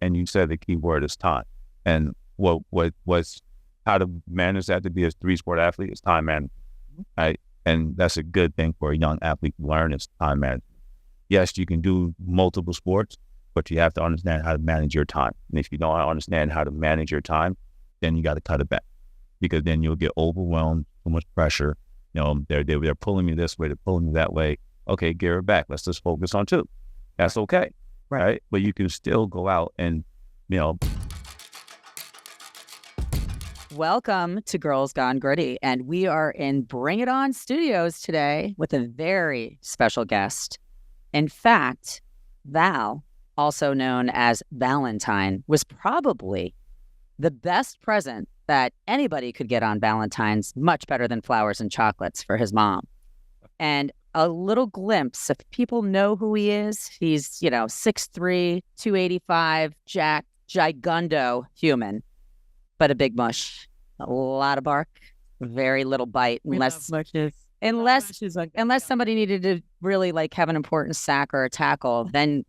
and you said the key word is time. And what's how to manage that to be a 3-sport athlete is time management, right? And that's a good thing for a young athlete to learn is time management. Yes, you can do multiple sports, but you have to understand how to manage your time. And if you don't understand how to manage your time, then you got to cut it back, because then you'll get overwhelmed, too much pressure. They're pulling me this way, they're pulling me that way. Okay, gear it back. Let's just focus on 2. That's okay, right? But you can still go out and, Welcome to Girls Gone Gritty, and we are in Bring It On Studios today with a very special guest. In fact, Val, also known as Valentine, was probably the best present that anybody could get on Valentine's, much better than flowers and chocolates for his mom. And a little glimpse, if people know who he is, he's, 6'3", 285, gigundo human, but a big mush, a lot of bark, very little bite, unless somebody needed to really have an important sack or a tackle, then,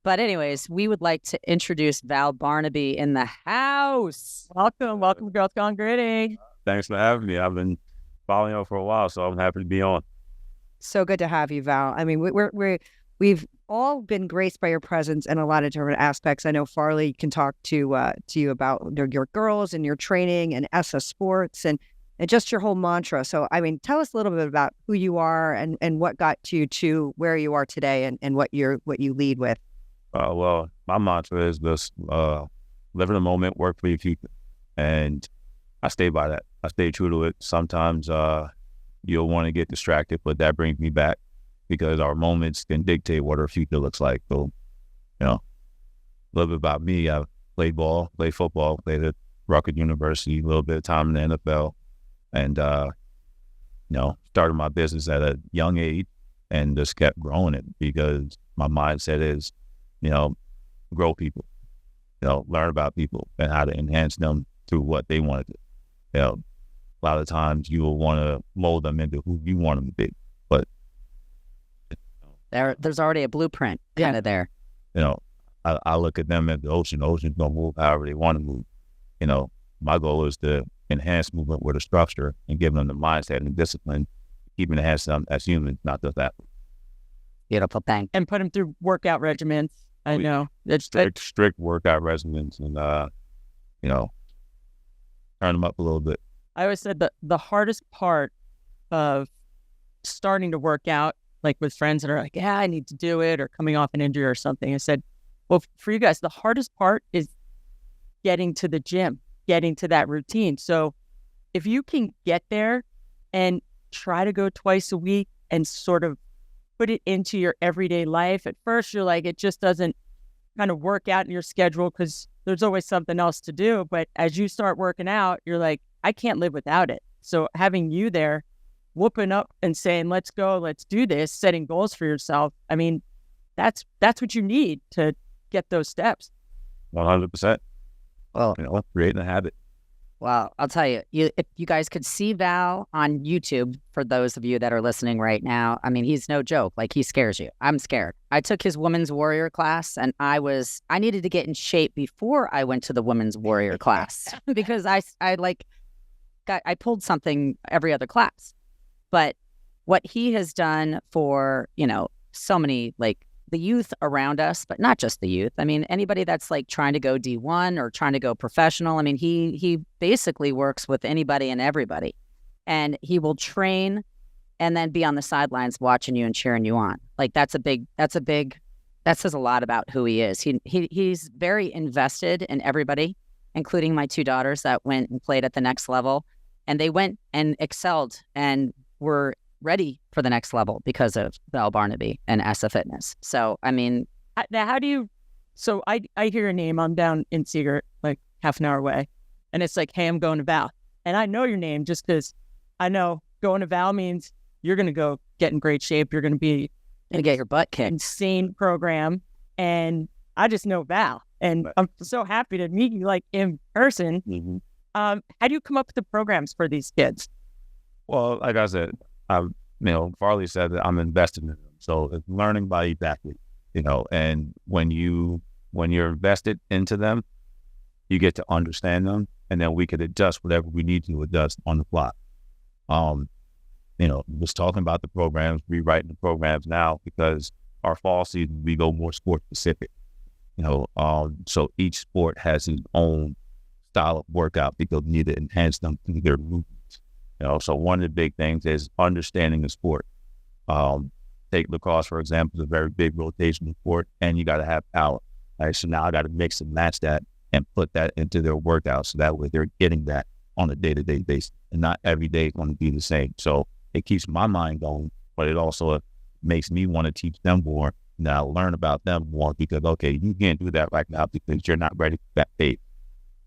But anyways, we would like to introduce Val Barnaby in the house. Welcome to Girls Gone Gritty. Thanks for having me. I've been following you for a while, so I'm happy to be on. So good to have you, Val. I mean, we've all been graced by your presence in a lot of different aspects. I know Farley can talk to you about your girls and your training and ESSA sports and just your whole mantra. So, I mean, tell us a little bit about who you are and what got you to where you are today and what you lead with. Well, my mantra is this: live in the moment, work for your future, and I stay by that. I stay true to it. Sometimes you'll want to get distracted, but that brings me back, because our moments can dictate what our future looks like. So, a little bit about me: I played ball, played football, played at Rutgers University, a little bit of time in the NFL, and started my business at a young age and just kept growing it, because my mindset is, grow people, learn about people and how to enhance them through what they want to do. A lot of times you will want to mold them into who you want them to be, but there's already a blueprint kind of there. I look at them as the ocean. The ocean's going to move however they want to move. My goal is to enhance movement with a structure and give them the mindset and discipline, keeping enhance them as humans, not just athletes. Beautiful thing. And put them through workout regimens. I know. It's strict workout regimens and, turn them up a little bit. I always said that the hardest part of starting to work out, like with friends that are like, yeah, I need to do it, or coming off an injury or something. I said, well, for you guys, the hardest part is getting to the gym, getting to that routine. So if you can get there and try to go twice a week and sort of put it into your everyday life, at first you're like, it just doesn't kind of work out in your schedule because there's always something else to do. But as you start working out, you're like, I can't live without it. So having you there, whooping up and saying, let's go, let's do this, setting goals for yourself. I mean, that's what you need to get those steps. 100%. Well, creating a habit. Well, I'll tell you, if you guys could see Val on YouTube, for those of you that are listening right now, I mean, he's no joke. He scares you. I'm scared. I took his Women's Warrior class, and I needed to get in shape before I went to the Women's Warrior class because I pulled something every other class. But what he has done for, so many, the youth around us, but not just the youth. I mean, anybody that's trying to go D1 or trying to go professional. I mean, he basically works with anybody and everybody, and he will train and then be on the sidelines watching you and cheering you on. That says a lot about who he is. He's very invested in everybody, including my 2 daughters that went and played at the next level, and they went and excelled and were ready for the next level because of Val Barnaby and ESSA Fitness. So, I mean, now how do you, so I hear your name, I'm down in Seagirt, half an hour away, and it's like, hey, I'm going to Val. And I know your name just because I know going to Val means you're going to go get in great shape. You're going to be and get your butt kicked. Insane program. And I just know Val, and I'm so happy to meet you in person. Mm-hmm. How do you come up with the programs for these kids? Well, like I said, Farley said that I'm invested in them. So it's learning by each athlete, and when you when you're invested into them, you get to understand them, and then we could adjust whatever we need to adjust on the fly. Was talking about the programs, rewriting the programs now because our fall season, we go more sport specific. So each sport has its own style of workout because we need to enhance them through their movements. So one of the big things is understanding the sport. Take lacrosse, for example, is a very big rotational sport, and you got to have power. Right? So now I got to mix and match that and put that into their workout so that way they're getting that on a day-to-day basis, and not every day is going to be the same. So it keeps my mind going, but it also makes me want to teach them more. Now learn about them more because, okay, you can't do that right now because you're not ready for that phase.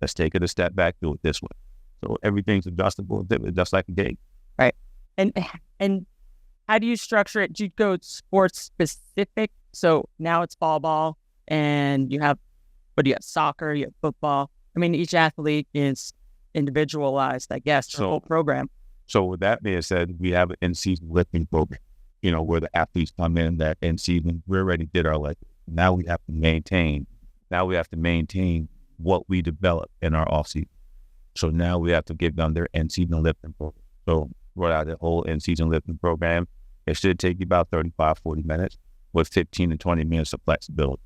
Let's take it a step back, do it this way. So everything's adjustable, just like a game. Right. And how do you structure it? Do you go sports specific? So now it's ball, and you have soccer, you have football. I mean, each athlete is individualized, I guess, the whole program. So with that being said, we have an in-season lifting program, where the athletes come in that in-season, we already did our lifting. Now we have to maintain what we develop in our off-season. So now we have to give them their in-season lifting program. So roll out the whole in-season lifting program. It should take you about 35, 40 minutes with 15 to 20 minutes of flexibility.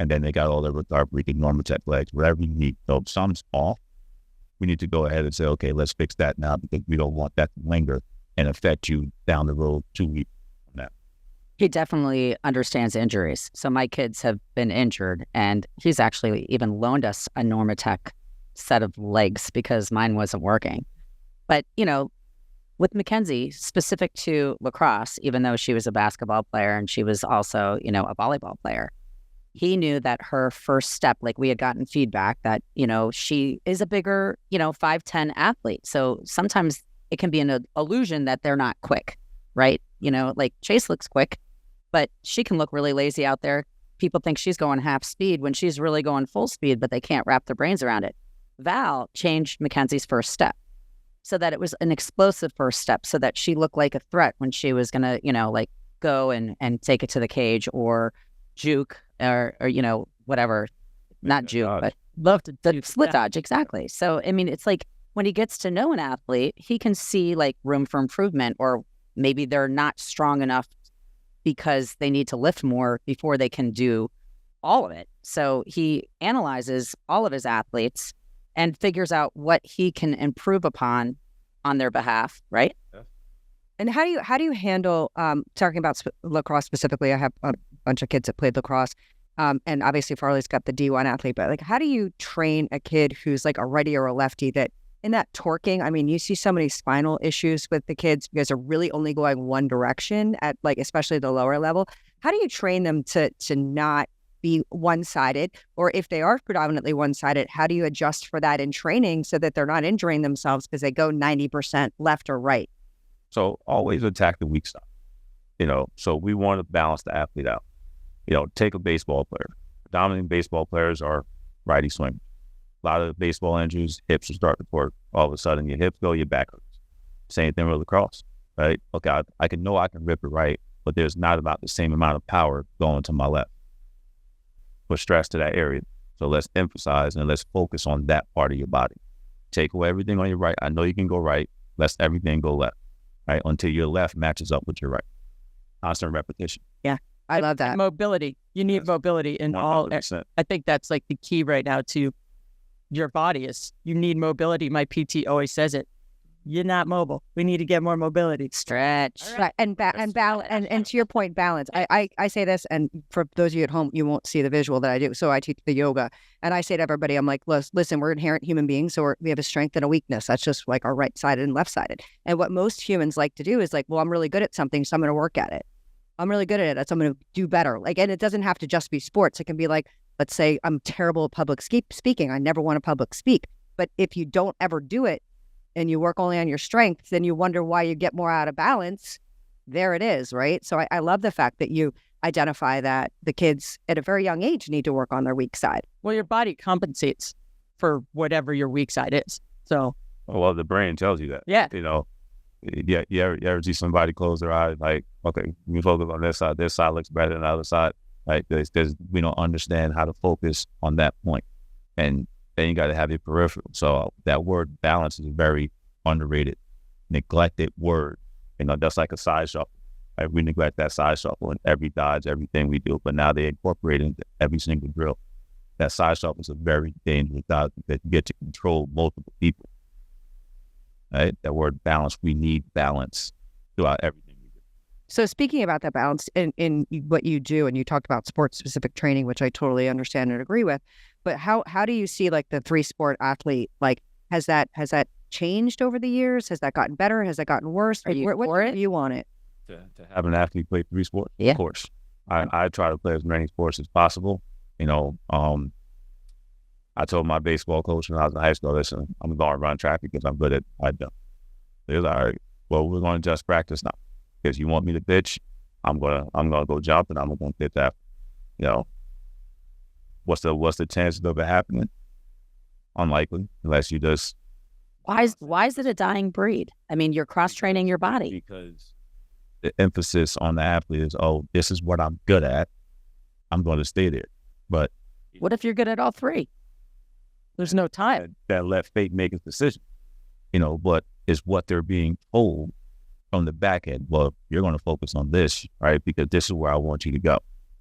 And then they got all their recovery, normatech legs, whatever you need. So if something's off, we need to go ahead and say, okay, let's fix that now because we don't want that to linger and affect you down the road 2 weeks from now. He definitely understands injuries. So my kids have been injured, and he's actually even loaned us a Normatec set of legs because mine wasn't working. But, with Mackenzie, specific to lacrosse, even though she was a basketball player and she was also, a volleyball player, he knew that her first step, like we had gotten feedback that, she is a bigger, 5'10" athlete. So sometimes it can be an illusion that they're not quick, right? Like Chase looks quick, but she can look really lazy out there. People think she's going half speed when she's really going full speed, but they can't wrap their brains around it. Val changed Mackenzie's first step so that it was an explosive first step so that she looked like a threat when she was going to, go and take it to the cage or juke or whatever, not juke, but love to the split dodge. Exactly. So, I mean, it's like when he gets to know an athlete, he can see like room for improvement, or maybe they're not strong enough because they need to lift more before they can do all of it. So he analyzes all of his athletes and figures out what he can improve upon on their behalf, right? Yeah. And how do you handle talking about lacrosse specifically? I have a bunch of kids that played lacrosse, and obviously Farley's got the D1 athlete. But like, how do you train a kid who's like a righty or a lefty that in that torquing? I mean, you see so many spinal issues with the kids because they're really only going one direction at like especially the lower level. How do you train them to not be one-sided, or if they are predominantly one-sided, how do you adjust for that in training so that they're not injuring themselves because they go 90% left or right? So always attack the weak side, so we want to balance the athlete out. Take a baseball player. Predominantly baseball players are righty swingers. A lot of baseball injuries, hips will start to work. All of a sudden your hips go, your back hurts. Same thing with lacrosse, right? Okay, I can rip it right, but there's not about the same amount of power going to my left. Put stress to that area. So let's emphasize and let's focus on that part of your body. Take away everything on your right. I know you can go right. Let's everything go left, right? Until your left matches up with your right. Constant repetition. Yeah, I love that. And mobility. You need mobility in 100%. all. I think that's like the key right now to your body is you need mobility. My PT always says it. You're not mobile. We need to get more mobility. Stretch. Right. And to your point, balance. I say this, and for those of you at home, you won't see the visual that I do. So I teach the yoga, and I say to everybody, I'm like, listen, we're inherent human beings, so we have a strength and a weakness. That's just like our right-sided and left-sided. And what most humans like to do is like, well, I'm really good at something, so I'm going to work at it. I'm really good at it, so I'm going to do better. Like, and it doesn't have to just be sports. It can be like, let's say I'm terrible at public speaking. I never want to public speak. But if you don't ever do it, and you work only on your strengths, then you wonder why you get more out of balance. There it is, right? So I love the fact that you identify that the kids at a very young age need to work on their weak side. Well, your body compensates for whatever your weak side is. So, well, the brain tells you that. Yeah. You ever see somebody close their eyes like, okay, you focus on this side looks better than the other side. right? Because we don't understand how to focus on that point. And then you got to have your peripheral. So that word balance is a very underrated, neglected word. That's like a side shuffle. Right? We neglect that side shuffle in every dodge, everything we do. But now they incorporate it into every single drill. That side shuffle is a very dangerous dodge because you get to control multiple people. Right? That word balance, we need balance throughout everything we do. So speaking about that balance in what you do, and you talked about sport-specific training, which I totally understand and agree with, but how do you see like the 3-sport athlete, like has that changed over the years? Has that gotten better? Has that gotten worse? Are you What's for your it? view on it? To have an athlete play 3 sports, Yeah. of course. I try to play as many sports as possible. I told my baseball coach when I was in high school, listen, I'm going to run track because I'm good at what I do. He was like, all right, well, we're going to just practice now. Because you want me to pitch, I'm gonna go jump and I'm gonna pitch that. What's the chances of it happening? Unlikely, unless you just. Why is it a dying breed? I mean, you're cross-training your body. Because the emphasis on the athlete is, this is what I'm good at. I'm going to stay there. But what if you're good at all 3? There's no time. That let fate make its decision. But it's what they're being told from the back end. Well, you're going to focus on this, right? Because this is where I want you to go.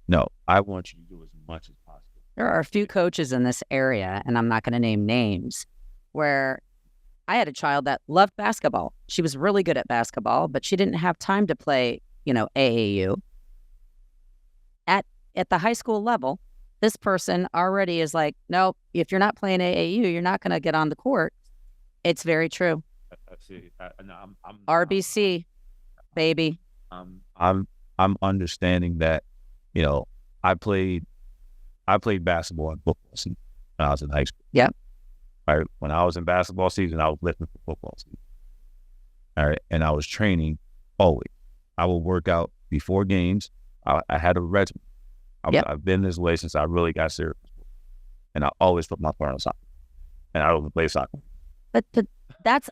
No, I want you to do as much as possible. There are a few coaches in this area, and I'm not going to name names, where I had a child that loved basketball. She was really good at basketball, but she didn't have time to play, AAU. At the high school level, this person already is like, no, if you're not playing AAU, you're not going to get on the court. It's very true. RBC, baby. I'm understanding that, I played basketball and football season when I was in high school. Yep. All right. When I was in basketball season, I was lifting for football season. All right. And I was training always. I would work out before games. I had a regimen. I've been this way since I really got serious. And I always put my part on soccer. And I don't play soccer. But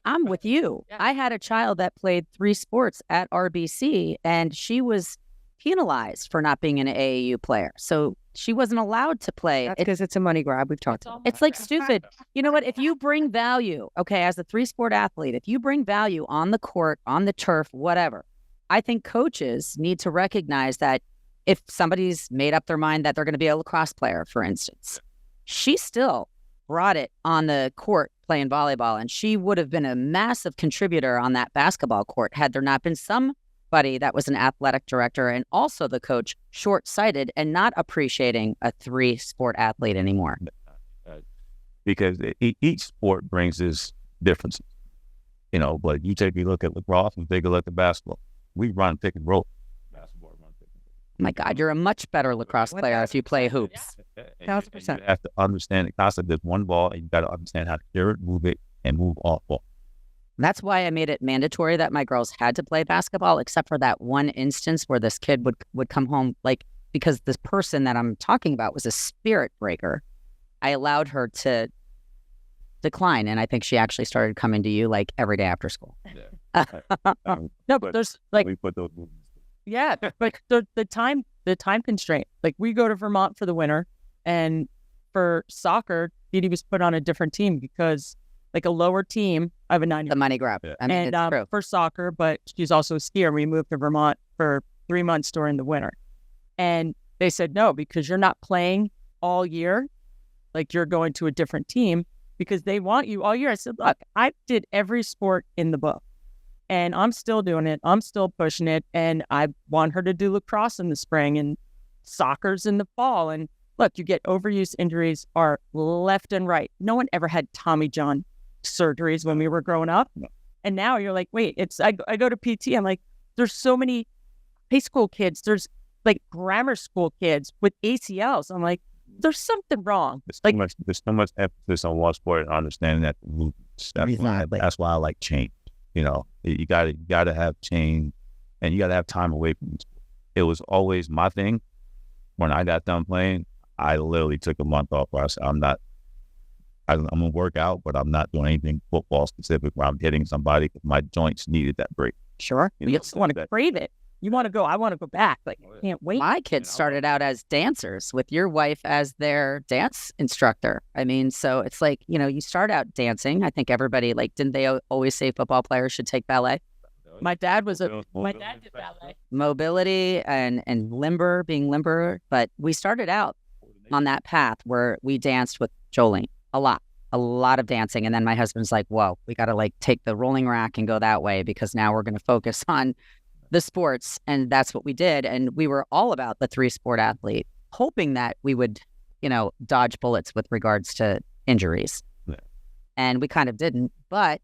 I'm with you. Yeah. I had a child that played 3 sports at RBC, and she was penalized for not being an AAU player. So she wasn't allowed to play. That's because it's a money grab. We've talked about it's like stupid. You know what? If you bring value, okay, as a 3-sport athlete, if you bring value on the court, on the turf, whatever, I think coaches need to recognize that if somebody's made up their mind that they're going to be a lacrosse player, for instance, she still brought it on the court playing volleyball, and she would have been a massive contributor on that basketball court had there not been somebody that was an athletic director and also the coach short-sighted and not appreciating a 3-sport athlete anymore. Because each sport brings its differences, but you take a look at lacrosse and take a look at basketball. We run pick and roll. Basketball run pick and roll. Oh my God, you're a much better lacrosse player if you play hoops. 1,000%. You have to understand the concept. There's one ball, and you got to understand how to clear it, move it, and move off ball. That's why I made it mandatory that my girls had to play basketball, except for that one instance where this kid would come home, because this person that I'm talking about was a spirit breaker. I allowed her to decline, and I think she actually started coming to you every day after school. Yeah. No, but there's we put those movements. Yeah, but the time constraint. We go to Vermont for the winter, and for soccer, Didi was put on a different team because a lower team. I have a 9-year-old. The money grab. Yeah. I mean, it's true. For soccer, but she's also a skier. We moved to Vermont for 3 months during the winter, and they said no because you're not playing all year. You're going to a different team because they want you all year. I said, look, I did every sport in the book. And I'm still doing it. I'm still pushing it. And I want her to do lacrosse in the spring and soccer's in the fall. And look, you get overuse injuries are left and right. No one ever had Tommy John surgeries when we were growing up. No. And now you're like, wait, I go to PT. I'm like, there's so many high school kids. There's grammar school kids with ACLs. I'm like, there's something wrong. There's so much emphasis on one sport and understanding that the movements. That's why I like change. You gotta have change, and you gotta have time away from the sport. It was always my thing. When I got done playing, I literally took a month off. Where I said, I'm gonna work out, but I'm not doing anything football specific where I'm hitting somebody because my joints needed that break. Sure. You just want to crave it. you want to go. I want to go back. Like, I can't wait. My kids started out as dancers with your wife as their dance instructor. I mean, so it's like, you start out dancing. I think everybody, like, didn't they always say football players should take ballet? My dad did ballet. Mobility and being limber. But we started out on that path where we danced with Jolene a lot of dancing. And then my husband's like, whoa, we got to like take the rolling rack and go that way because now we're going to focus on the sports. And that's what we did. And we were all about the 3-sport athlete, hoping that we would, dodge bullets with regards to injuries. Yeah. And we kind of didn't. But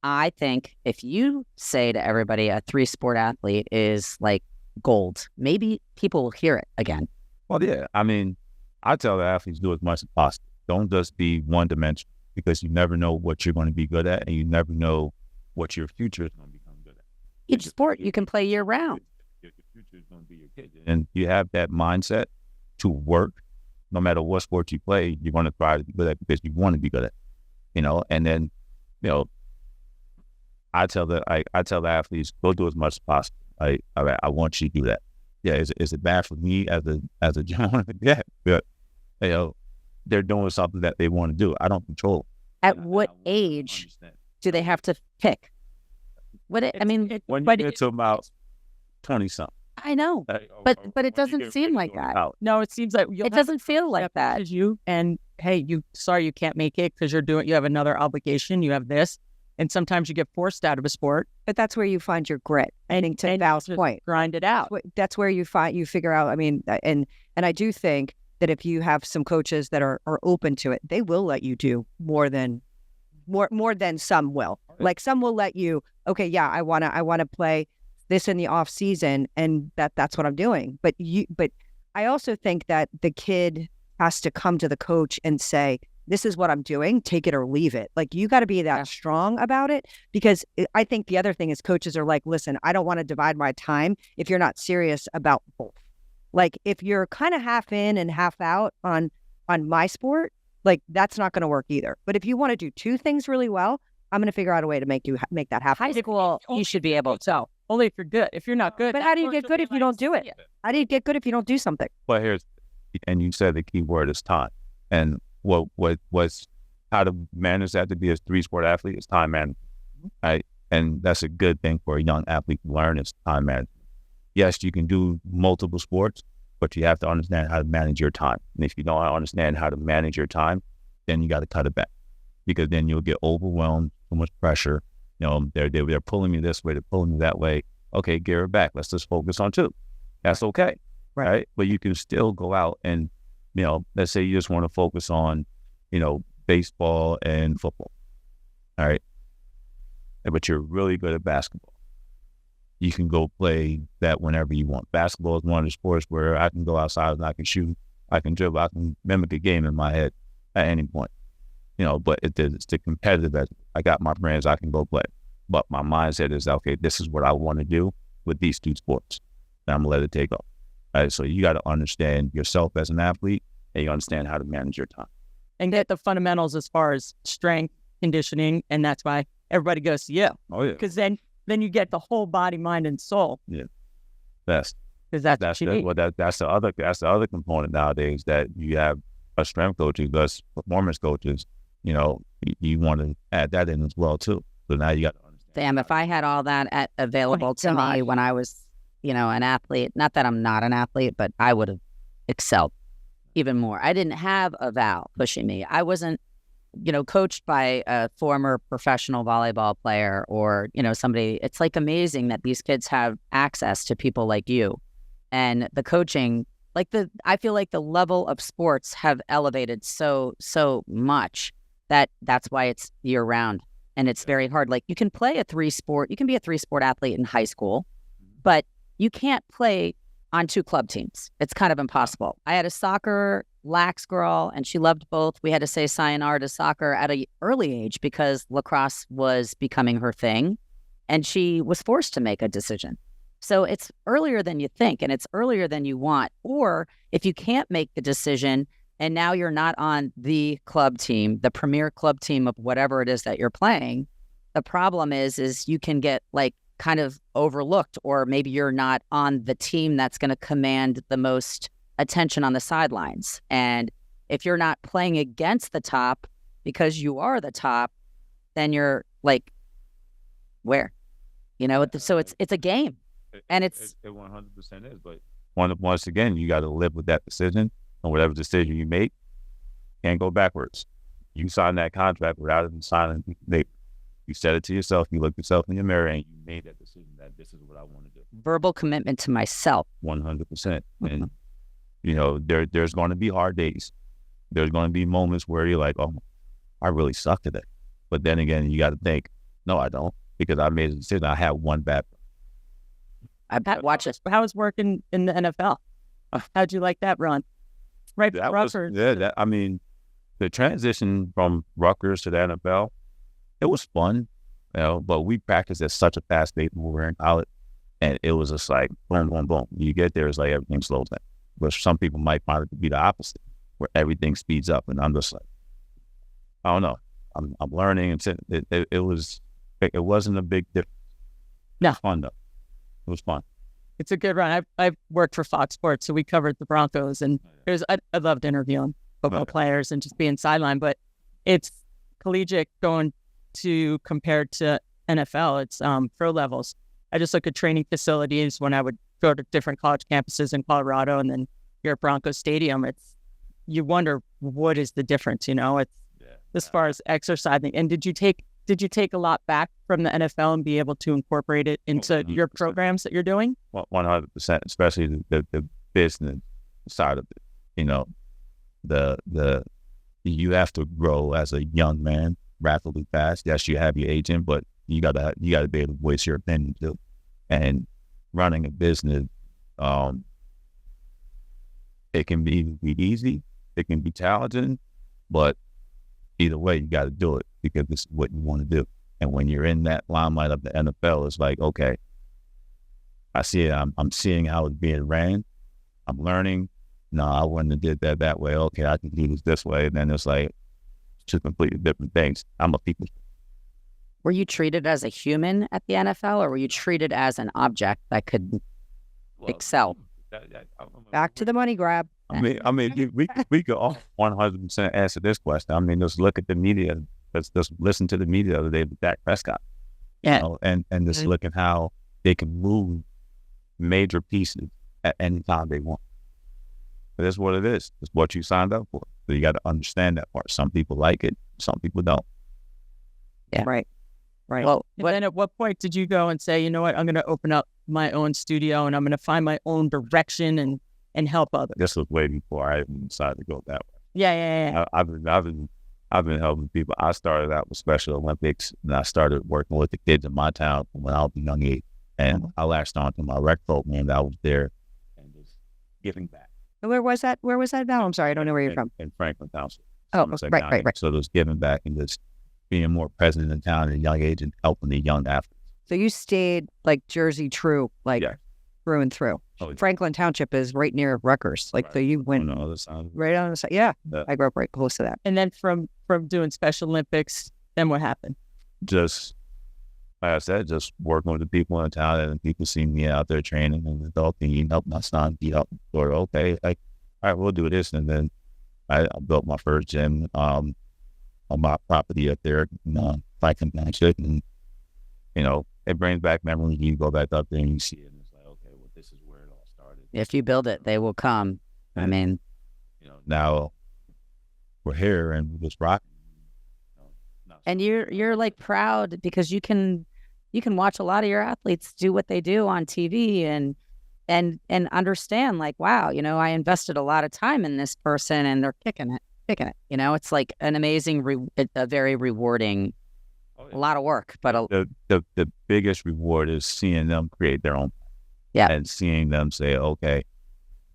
I think if you say to everybody a 3-sport athlete is like gold, maybe people will hear it again. Well, yeah. I mean, I tell the athletes do as much as possible. Don't just be one dimensional because you never know what you're going to be good at and you never know what your future is going to become good at. Each sport you can play year round. Your future is going to be your kid. And you have that mindset to work. No matter what sport you play, you're going to try to be good at because you want to be good at, and then, I tell the athletes, go do as much as possible. I want you to do that. Yeah. Is it bad for me as a gentleman? Yeah. But, they're doing something that they want to do. I don't control. At what age do they have to pick? When you get to about 20-something. I know, but it doesn't seem like that. No, it seems like it doesn't feel like that. You can't make it because you have another obligation. You have this, and sometimes you get forced out of a sport. But that's where you find your grit. I think to Val's point, grind it out. That's where you figure out. I mean, and I do think that if you have some coaches that are open to it, they will let you do more than some will. Like some will let you, okay, yeah, I wanna play this in the off season, and that's what I'm doing. But I also think that the kid has to come to the coach and say, this is what I'm doing, take it or leave it. Like you got to be that strong about it, because I think the other thing is coaches are like, listen, I don't want to divide my time if you're not serious about both. Like if you're kind of half in and half out on my sport, like that's not going to work either. But if you want to do two things really well, I'm going to figure out a way to make that happen. High school, you should be able to. Only if you're good. If you're not good. But how do you get good if you don't do it? How do you get good if you don't do something? Well, and you said the key word is time. And how to manage that to be a 3-sport athlete is time management, right? And that's a good thing for a young athlete to learn is time management. Yes, you can do multiple sports, but you have to understand how to manage your time. And if you don't understand how to manage your time, then you got to cut it back, because then you'll get overwhelmed, so much pressure. They're pulling me this way, they're pulling me that way. Okay, gear it back. Let's just focus on 2. That's okay, right? But you can still go out and, let's say you just want to focus on, baseball and football, all right? But you're really good at basketball. You can go play that whenever you want. Basketball is one of the sports where I can go outside and I can shoot, I can dribble, I can mimic a game in my head at any point. But it's the competitive aspect. I got my friends, I can go play. But my mindset is, okay, this is what I want to do with these 2 sports. And I'm going to let it take off. Right? So you got to understand yourself as an athlete, and you understand how to manage your time. And get the fundamentals as far as strength, conditioning, and that's why everybody goes to you. Oh, yeah. Because then you get the whole body, mind, and soul. Yeah. Because that's what you need. Well, that's the other component nowadays, that you have a strength coaches, us performance coaches. You want to add that in as well too. So now you got to understand. Damn, if I had all that available to me when I was, an athlete, not that I'm not an athlete, but I would have excelled even more. I didn't have a Val pushing me. I wasn't, coached by a former professional volleyball player or, somebody. It's like amazing that these kids have access to people like you, and the coaching, I feel like the level of sports have elevated so much that's why it's year round, and it's very hard. Like you can play you can be a 3-sport athlete in high school, but you can't play on 2 club teams. It's kind of impossible. I had a soccer lax girl, and she loved both. We had to say sayonara to soccer at an early age because lacrosse was becoming her thing, and she was forced to make a decision. So it's earlier than you think, and it's earlier than you want. Or if you can't make the decision, and now you're not on the club team, the premier club team of whatever it is that you're playing, the problem is you can get kind of overlooked, or maybe you're not on the team that's going to command the most attention on the sidelines. And if you're not playing against the top because you are the top, then you're like, where? So it's a game. And it 100% is. But once again, you got to live with that decision, and whatever decision you make, can't go backwards. You signed that contract without even signing it. You said it to yourself. You looked yourself in the mirror, and you made that decision that this is what I want to do. Verbal commitment to myself. 100%. And there's going to be hard days. There's going to be moments where you're like, oh, I really suck today. But then again, you got to think, no, I don't, because I made a decision. I had one bad. Watch it. How was working in the NFL? How'd you like that run? Right, Rutgers. The transition from Rutgers to the NFL, it was fun, but we practiced at such a fast pace when we were in college, and it was just like boom, boom, boom. You get there, it's like everything slows down. But some people might find it to be the opposite, where everything speeds up, and I'm just like, I don't know. I'm learning, and it wasn't a big difference. No, it was fun though. It was fun. It's a good run. I've worked for Fox Sports, so we covered the Broncos, and I loved interviewing football players and just being sidelined. But it's collegiate going to compared to NFL. It's pro levels. I just look at training facilities when I would go to different college campuses in Colorado, and then here at Broncos Stadium. You wonder what is the difference. As far as exercising. And did you take a lot back from the NFL and be able to incorporate it into your programs that you're doing? 100%, especially the business side of it. You have to grow as a young man rapidly fast. Yes, you have your agent, but you gotta be able to voice your opinion too. And running a business, it can be easy, it can be challenging, but either way, you got to do it because this is what you want to do. And when you're in that limelight of the NFL, it's like, okay, I see it. I'm seeing how it's being ran. I'm learning. No, I wouldn't have did that way. Okay, I can do this way. And then it's like two completely different things. I'm a people. Were you treated as a human at the NFL, or were you treated as an object that could excel? Back to the money grab. We could all 100% answer this question. Just look at the media. Let's just listen to the media the other day with Dak Prescott. Yeah. And just look at how they can move major pieces at any time they want. But that's what it is. It's what you signed up for. So you got to understand that part. Some people like it, some people don't. Yeah. Right. Well, then at what point did you go and say, you know what, I'm going to open up my own studio and I'm going to find my own direction and help others? This was way before I even decided to go that way. Yeah. I've been helping people. I started out with Special Olympics, and I started working with the kids in my town when I was a young age. And I latched on to my rec program that was there and just giving back. And where was that, Val? I'm sorry, I don't know where you're from. In Franklin Township. Oh, right. So just giving back and just being more present in town at a young age and helping the young athletes. So you stayed like Jersey true, through and through. Oh, yeah. Franklin Township is right near Rutgers. So you went on the other side. Right on the side. Yeah. I grew up right close to that. And then from doing Special Olympics, then what happened? Just, like I said, just working with the people in town, and people see me out there training and the adult team, help my son beat up. Or okay, all right, we'll do this. And then I built my first gym on my property up there in Franklin Township, and it brings back memories. You go back up there and you see it, and it's like, okay, well, this is where it all started. If you build it, they will come. Now we're here and we're just rocking. And you're like proud because you can watch a lot of your athletes do what they do on TV and understand like, wow, I invested a lot of time in this person and they're kicking it. It's like an amazing, a very rewarding, a lot of work. But the biggest reward is seeing them create their own. Yeah. And seeing them say, okay,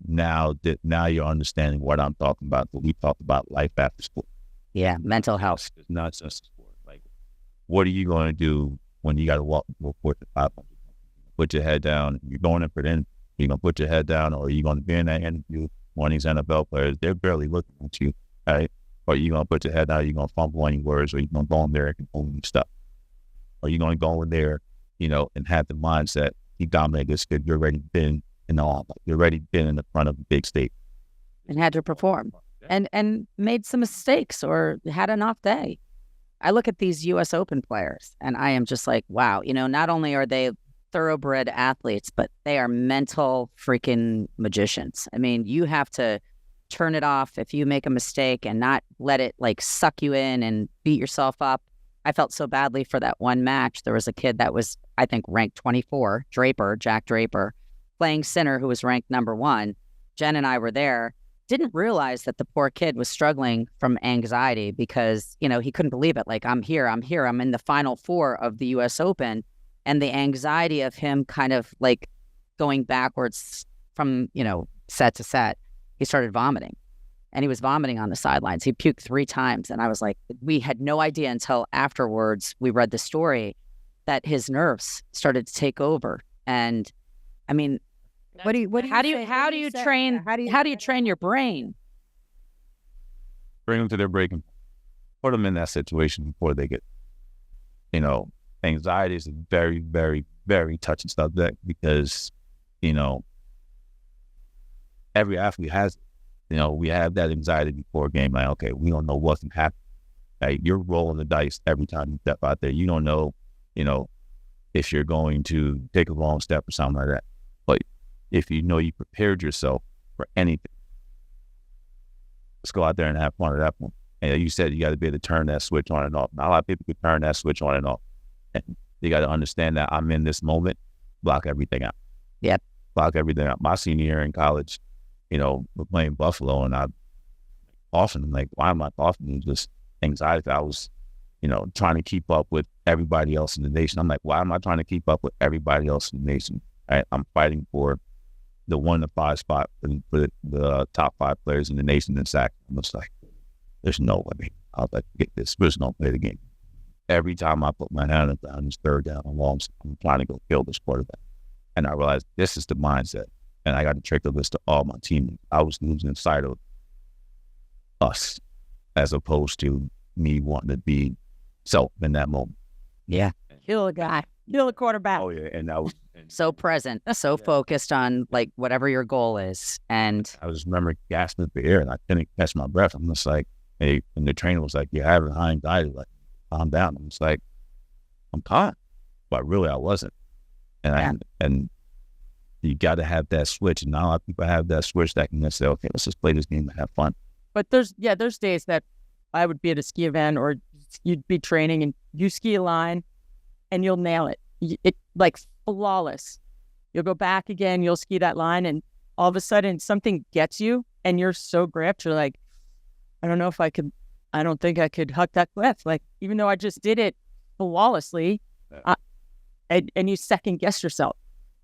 now you're understanding what I'm talking about. We talk about life after sport. Yeah, mental health. It's not just sport. Like, what are you going to do when you got to walk report to 500? Put your head down. You're going in for them. You're going to put your head down, or you're going to be in that interview. One of these NFL players, they're barely looking at you, right? Or you're going to put your head down, you're going to fumble any words, or you're going to go in there and own stuff. Or you're going to go in there, and had the mindset, he dominated this kid. You're already been in the arm. You're already been in the front of a big stage. And had to perform and made some mistakes or had an off day. I look at these U.S. Open players and I am just like, wow, not only are they thoroughbred athletes, but they are mental freaking magicians. I mean, you have to turn it off if you make a mistake and not let it like suck you in and beat yourself up. I felt so badly for that one match. There was a kid that was, I think, ranked 24, Jack Draper, playing Sinner, who was ranked number 1. Jen and I were there. Didn't realize that the poor kid was struggling from anxiety because, he couldn't believe it. Like, I'm here. I'm in the final 4 of the U.S. Open. And the anxiety of him kind of like going backwards from, set to set, he started vomiting. And he was vomiting on the sidelines. He puked 3 times. And I was like, we had no idea until afterwards we read the story that his nerves started to take over. And I mean, how do you train your brain? Bring them to their breaking point. Put them in that situation before they get, anxiety is a very, very, very touchy subject because, every athlete has it. We have that anxiety before a game. Like, okay, we don't know what's going to happen. Like, you're rolling the dice every time you step out there. You don't know, if you're going to take a wrong step or something like that. But if you prepared yourself for anything, let's go out there and have fun at that point. And you said you got to be able to turn that switch on and off. Not a lot of people can turn that switch on and off. And you got to understand that I'm in this moment, block everything out. Yep. Block everything out. My senior year in college, we're playing Buffalo, and I often like, why am I often just anxiety? I was, trying to keep up with everybody else in the nation. I'm like, why am I trying to keep up with everybody else in the nation? Right? I'm fighting for the 1 to 5 spot for the top 5 players in the nation in sack. I'm just like, there's no way I'll get this. We're just gonna play the game. Every time I put my hand on the ground, it's 3rd down and long, I'm trying to go kill this quarterback. And I realized this is the mindset. And I got to trickle this to all my teammates. I was losing sight of us as opposed to me wanting to be self in that moment. Yeah. Kill a guy. Kill a quarterback. Oh, yeah. And that was so present, so focused on like whatever your goal is. And I was remembering gasping for air and I couldn't catch my breath. I'm just like, hey, and the trainer was like, you're having high anxiety. Like, calm down. I'm just like, I'm calm. But really, I wasn't. And you got to have that switch. And not a lot of people have that switch that can just say, okay, let's just play this game and have fun. But there's days that I would be at a ski event or you'd be training and you ski a line and you'll nail it. It like flawless. You'll go back again, you'll ski that line and all of a sudden something gets you and you're so gripped. You're like, I don't think I could huck that cliff. Like, even though I just did it flawlessly, and you second guess yourself.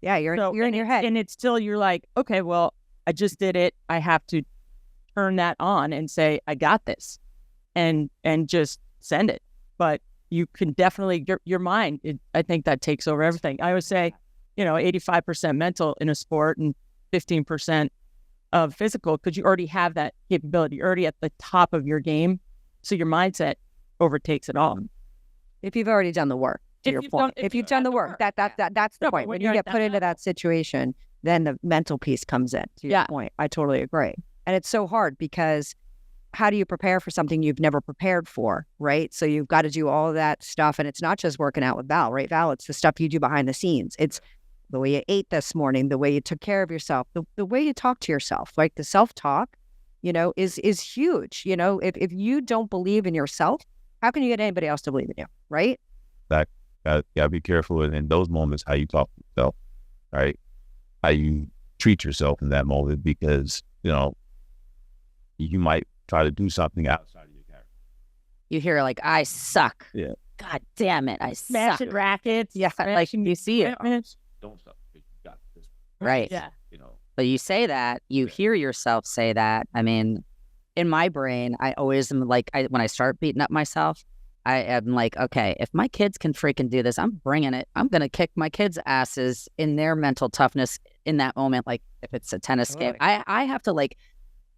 Yeah, you're in your head. And it's still, you're like, okay, well, I just did it. I have to turn that on and say, I got this and just send it. But you can definitely, your mind, I think that takes over everything. I always say, 85% mental in a sport and 15% of physical, because you already have that capability. You're already at the top of your game. So your mindset overtakes it all. If you've already done the work, to your point. If you've done the work, that's the point. When you get put into that situation, then the mental piece comes in, to your point. I totally agree. And it's so hard because how do you prepare for something you've never prepared for, right? So you've got to do all of that stuff. And it's not just working out with Val, right, Val? It's the stuff you do behind the scenes. It's the way you ate this morning, the way you took care of yourself, the way you talk to yourself, like the self-talk, is huge. If you don't believe in yourself, how can you get anybody else to believe in you, right? That gotta be careful in those moments how you talk to yourself, right? How you treat yourself in that moment, because you might try to do something outside of your character. You hear like, I suck. Yeah. God damn it, I Smashing suck. rackets. Yeah, like you see it. Don't stop. You got this. Right. Yeah. But you say that, you hear yourself say that. I mean, in my brain, I always am like, when I start beating up myself, I am like, okay, if my kids can freaking do this, I'm bringing it. I'm going to kick my kids' asses in their mental toughness in that moment. Like if it's a tennis game, I have to like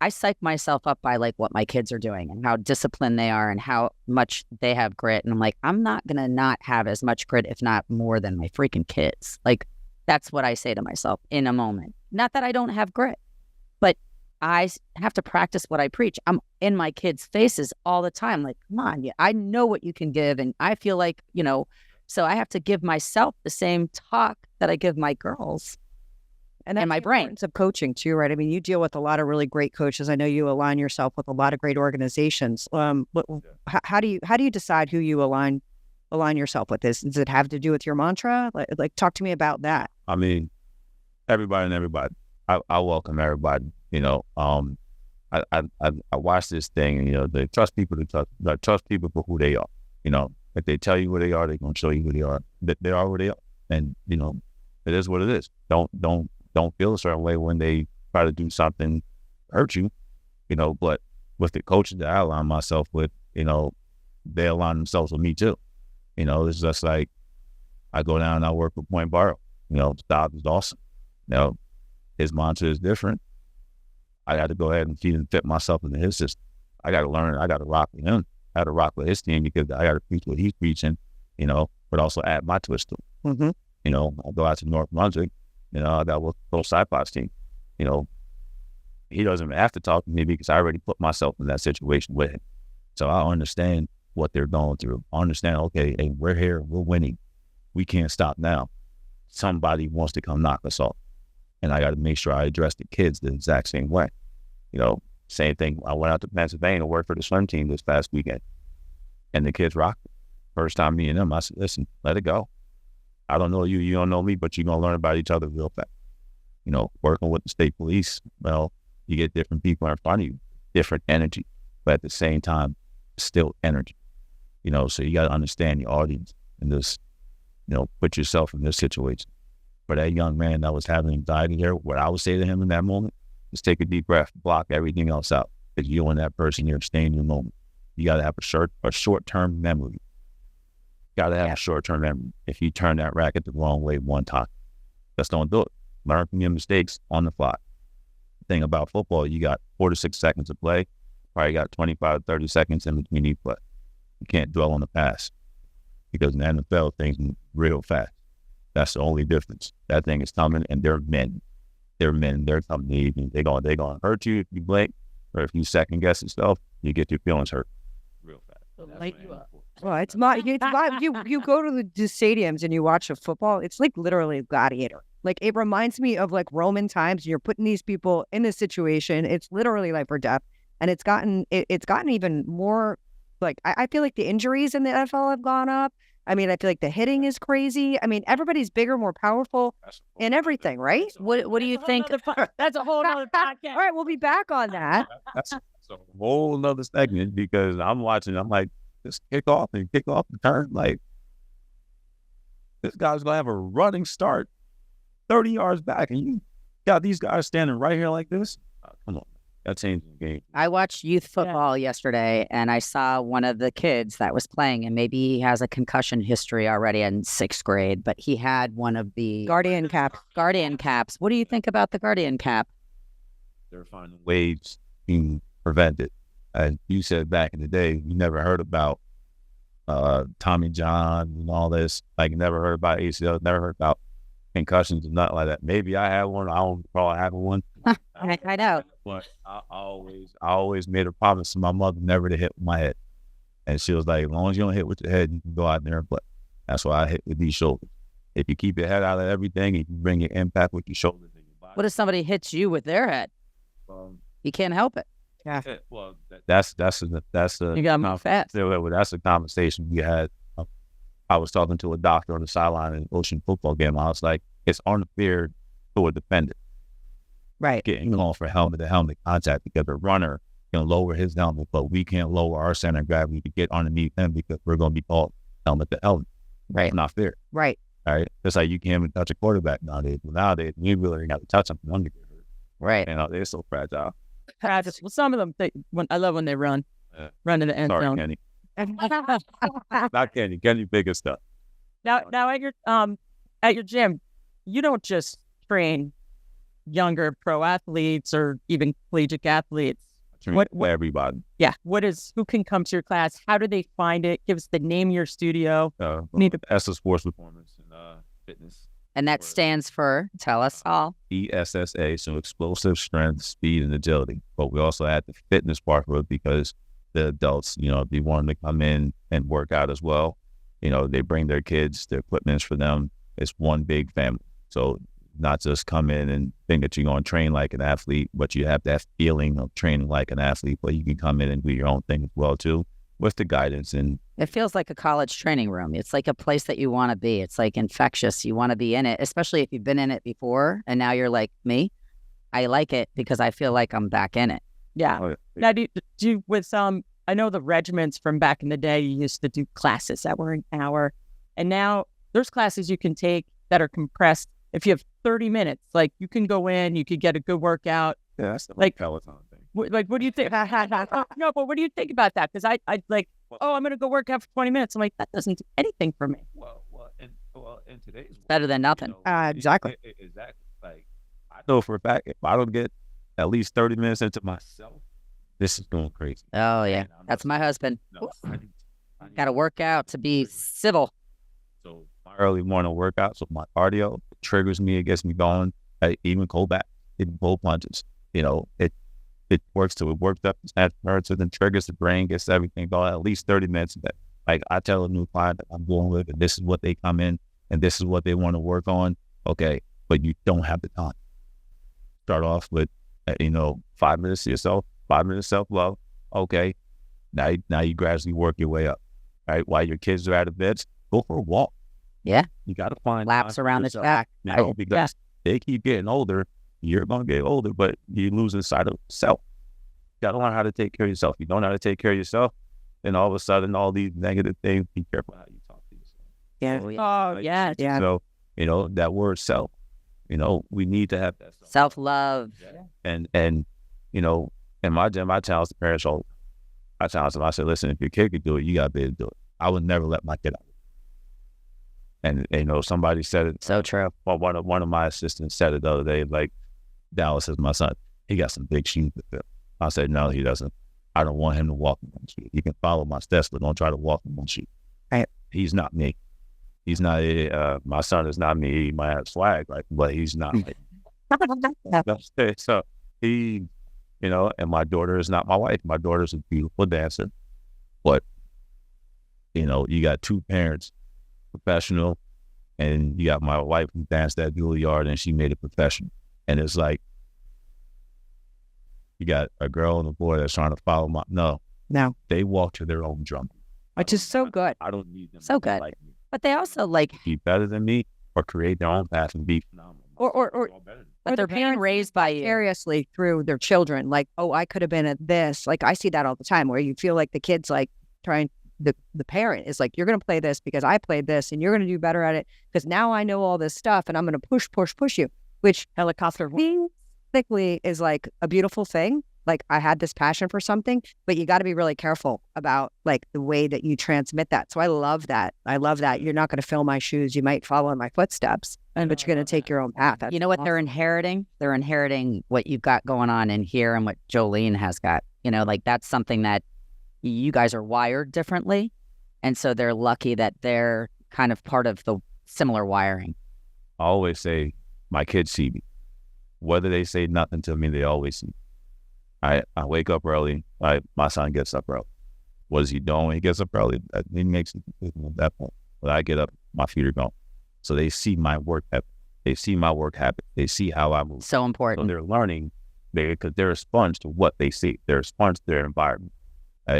I psych myself up by like what my kids are doing and how disciplined they are and how much they have grit. And I'm like, I'm not going to not have as much grit, if not more than my freaking kids. Like, that's what I say to myself in a moment. Not that I don't have grit, but I have to practice what I preach. I'm in my kids' faces all the time. Like, come on, I know what you can give. And I feel like, so I have to give myself the same talk that I give my girls. And that's my the brain. importance of coaching too, right? I mean, you deal with a lot of really great coaches. I know you align yourself with a lot of great organizations. How do you decide who you align yourself with? Does it have to do with your mantra? Like talk to me about that. I mean, everybody and everybody. I welcome everybody. I watch this thing, and they trust people trust people for who they are. If they tell you who they are, they're gonna show you who they are. That they are who they are, and it is what it is. Don't feel a certain way when they try to do something hurt you. But with the coaches that I align myself with, they align themselves with me too. It's just like I go down and I work with Point Barrow. Stop is awesome. His mantra is different. I got to go ahead and feed and fit myself into his system. I got to learn. I got to rock with him. I got to rock with his team because I got to preach what he's preaching, but also add my twist to it. Mm-hmm. I go out to North Brunswick, I got with Coach Saipad's team. He doesn't have to talk to me because I already put myself in that situation with him. So I understand what they're going through. I understand, okay, hey, we're here, we're winning. We can't stop now. Somebody wants to come knock us off. And I got to make sure I address the kids the exact same way. Same thing. I went out to Pennsylvania and worked for the swim team this past weekend. And the kids rocked it. First time meeting them, I said, listen, let it go. I don't know you, you don't know me, but you're going to learn about each other real fast. Working with the state police, you get different people in front of you, different energy, but at the same time, still energy. So you got to understand your audience and just, put yourself in this situation. For that young man that was having anxiety here, what I would say to him in that moment is take a deep breath, block everything else out. Because you and that person, you're staying in the moment. You got to have a short-term memory. Got to have a short-term memory. If you turn that racket the wrong way one time, just don't do it. Learn from your mistakes on the fly. The thing about football, you got 4 to 6 seconds to play. Probably got 25 to 30 seconds in between each play. You can't dwell on the past because in the NFL, things move real fast. That's the only difference. That thing is coming, and they're men. They're men. They're coming. They're going to hurt you if you blink, or if you second guess yourself, you get your feelings hurt real fast. They'll light you up. Well, it's my you go to the stadiums and you watch a football. It's like literally a gladiator. Like it reminds me of like Roman times. You're putting these people in this situation. It's literally life or death, and it's gotten even more. Like I feel like the injuries in the NFL have gone up. I mean, I feel like the hitting is crazy. I mean, everybody's bigger, more powerful, and everything, right? What do you think? That's a whole other podcast. All right, we'll be back on that. That's a whole nother segment because I'm watching. I'm like, just kick off the turn. Like, this guy's going to have a running start 30 yards back, and you got these guys standing right here like this? Come on. That changed the game. I watched youth football yesterday, and I saw one of the kids that was playing, and maybe he has a concussion history already in 6th grade, but he had one of the Guardian caps. What do you think about the Guardian cap? They're finding ways to prevent it. As you said back in the day, you never heard about Tommy John and all this. Like, never heard about ACL, never heard about concussions and nothing like that. Maybe I had one. I don't recall having one. I know. But I always made a promise to my mother never to hit with my head. And she was like, as long as you don't hit with your head, you can go out there and play. That's why I hit with these shoulders. If you keep your head out of everything, and you bring your impact with your shoulders and your body. What if somebody hits you with their head? You can't help it. Yeah. Well, that's You got to move fast. That's a conversation we had. I was talking to a doctor on the sideline in an Ocean football game. I was like, it's unfair to a defender. Right. Getting called for helmet-to-helmet contact because a runner can lower his helmet, but we can't lower our center of gravity to get underneath him because we're going to be called helmet-to-helmet. Right. It's not fair. Right. All right. Just like you can't even touch a quarterback nowadays. Well, nowadays, you really got to touch them for them to get hurt. Right. They're so fragile. Well, some of them, I love when they run to the end Sorry, zone. Kenny. Not Kenny. Kenny bigger stuff. Now at your gym, you don't just train younger pro athletes or even collegiate athletes, What everybody. yeah, who can come to your class? How do they find it? Give us the name of your studio. ESSA Sports Performance and Fitness. And that stands for, tell us all. ESSA, so explosive strength, speed, and agility. But we also add the fitness part for it because the adults, if you want them to come in and work out as well, they bring their kids, their equipments for them. It's one big family. So not just come in and think that you're going to train like an athlete, but you have that feeling of training like an athlete, but you can come in and do your own thing as well too, with the guidance. And it feels like a college training room. It's like a place that you want to be. It's like infectious. You want to be in it, especially if you've been in it before and now you're like me. I like it because I feel like I'm back in it. Yeah. Oh, yeah. Now, do you with I know the regiments from back in the day, you used to do classes that were an hour, and now there's classes you can take that are compressed. If you have 30 minutes, like you can go in, you could get a good workout. yeah, that's the Like- Peloton thing. What do you think? No, but what do you think about that? Because I like, I'm going to go work out for 20 minutes. I'm like, that doesn't do anything for me. Well, in today's world, Better than nothing. Exactly. Exactly. Like, I know for a fact, if I don't get at least 30 minutes into myself, this is going crazy. Oh, yeah. And I'm That's not- my husband. No, I need Got to work out to be civil. So my early morning workout, so my cardio triggers me, it gets me going. Even cold back, even cold punches. It works to it works up the snatch nerves, and then triggers the brain, gets everything going. At least 30 minutes of that. Like I tell a new client that I'm going with, and this is what they come in, and this is what they want to work on. Okay, but you don't have the time. Start off with 5 minutes to yourself, 5 minutes self-love. Okay, now you gradually work your way up. Right, while your kids are out of bed, go for a walk. Yeah. You got to find Laps time for around the yourself. track. Now, because they keep getting older, you're going to get older, but you're losing sight of self. You got to learn how to take care of yourself. You don't know how to take care of yourself, then all of a sudden, all these negative things, be careful how you talk to yourself. Yeah. Oh, yeah. Oh, yeah. Yeah. So, that word self, we need to have that self. Self-love. And in my gym, I challenge the parents all. I challenge them. I said, listen, if your kid could do it, you got to be able to do it. I would never let my kid out. And somebody said it. So true. Well, one of my assistants said it the other day. Like, Dallas is my son. He got some big shoes to fill. I said, no, he doesn't. I don't want him to walk in one shoe. He can follow my steps, but don't try to walk in one shoe. Right. He's not me. He's not. My son is not me. He might have swag, right? But he's not. That's it. So he, and my daughter is not my wife. My daughter's a beautiful dancer, but you got two parents, professional, and you got my wife who danced at Juilliard and she made it professional. And it's like, you got a girl and a boy that's trying to follow No. they walk to their own drum. Which is so good. I don't need them So to be good. like me. But they also Be better than me or create their own path and be phenomenal. Or They're all better than me. but they're being raised by you. Seriously, through their children, like, oh, I could have been at this. Like, I see that all the time, where you feel like the kid's like trying. The parent is like, you're going to play this because I played this, and you're going to do better at it because now I know all this stuff, and I'm going to push you. Which Helicopter. basically is like a beautiful thing. Like, I had this passion for something, but you got to be really careful about like the way that you transmit that. So I love that. You're not going to fill my shoes. You might follow in my footsteps, but you're going to take your own path. That's You know what they're awesome. inheriting? They're inheriting what you've got going on in here and what Jolene has got. Like that's something that you guys are wired differently. And so they're lucky that they're kind of part of the similar wiring. I always say my kids see me. Whether they say nothing to me, they always see me. I wake up early. My son gets up early. What is he doing when he gets up early? He makes a decision at that point. When I get up, my feet are gone. So they see my work ethic. They see my work habit. They see how I move. So So important. they're learning because they're a sponge to what they see. They're a sponge to their environment.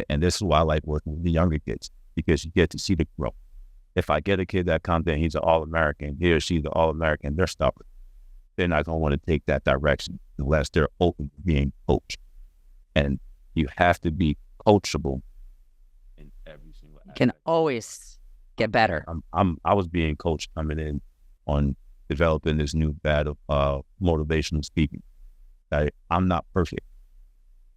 And this is why I like working with the younger kids, because you get to see the growth. If I get a kid that comes in, he's an All-American, he or she's an All-American, they're stubborn. They're not going to want to take that direction unless they're open to being coached. And you have to be coachable in every single You can aspect. always get better. I was being coached coming in on developing this new vat of motivational speaking. I'm not perfect.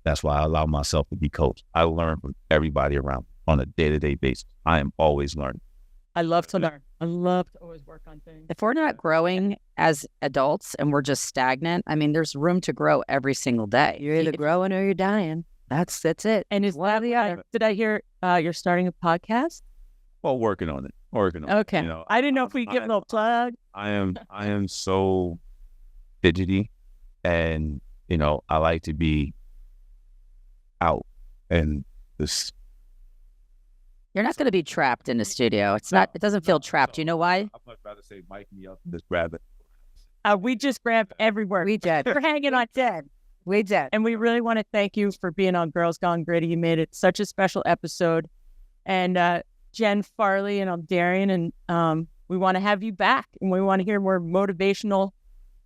That's why I allow myself to be coached. I learn from everybody around me on a day-to-day basis. I am always learning. I love to learn. I love to always work on things. If we're not growing as adults and we're just stagnant, I mean, there's room to grow every single day. You're either growing or you're dying. That's it. And is one or the other. Did I hear you're starting a podcast? Well, working on it. Okay. You know, I didn't know if we give a little plug. I am so fidgety, and you know, I like to be out and this. You're not going to be trapped in a studio. It doesn't feel trapped. You know why? I'd much rather say mic me up and just grab it. We just grabbed everywhere. We did. We're hanging on. We did. And we really want to thank you for being on Girls Gone Gritty. You made it such a special episode. And Jen Farley and I'm Darian, and we want to have you back, and we want to hear more motivational.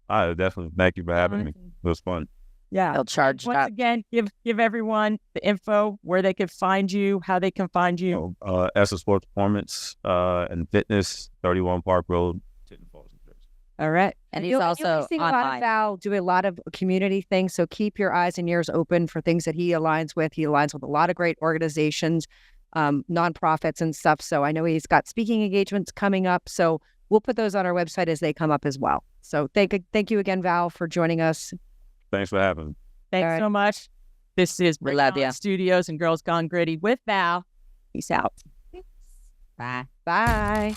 I definitely thank you for having me. It was fun. Yeah. They'll charge Once up. again, give everyone the info, where they can find you, how they can find you. ESSA Sports Performance and Fitness, 31 Park Road, Tinton Falls, New Jersey. All right. And he's also seeing a lot of online. Val do a lot of community things. So keep your eyes and ears open for things that he aligns with. He aligns with a lot of great organizations, nonprofits and stuff. So I know he's got speaking engagements coming up. So we'll put those on our website as they come up as well. So thank you again, Val, for joining us. Thanks for having me. Thanks so much. This is We love ya. Studios and Girls Gone Gritty with Val. Peace out. Bye. Bye.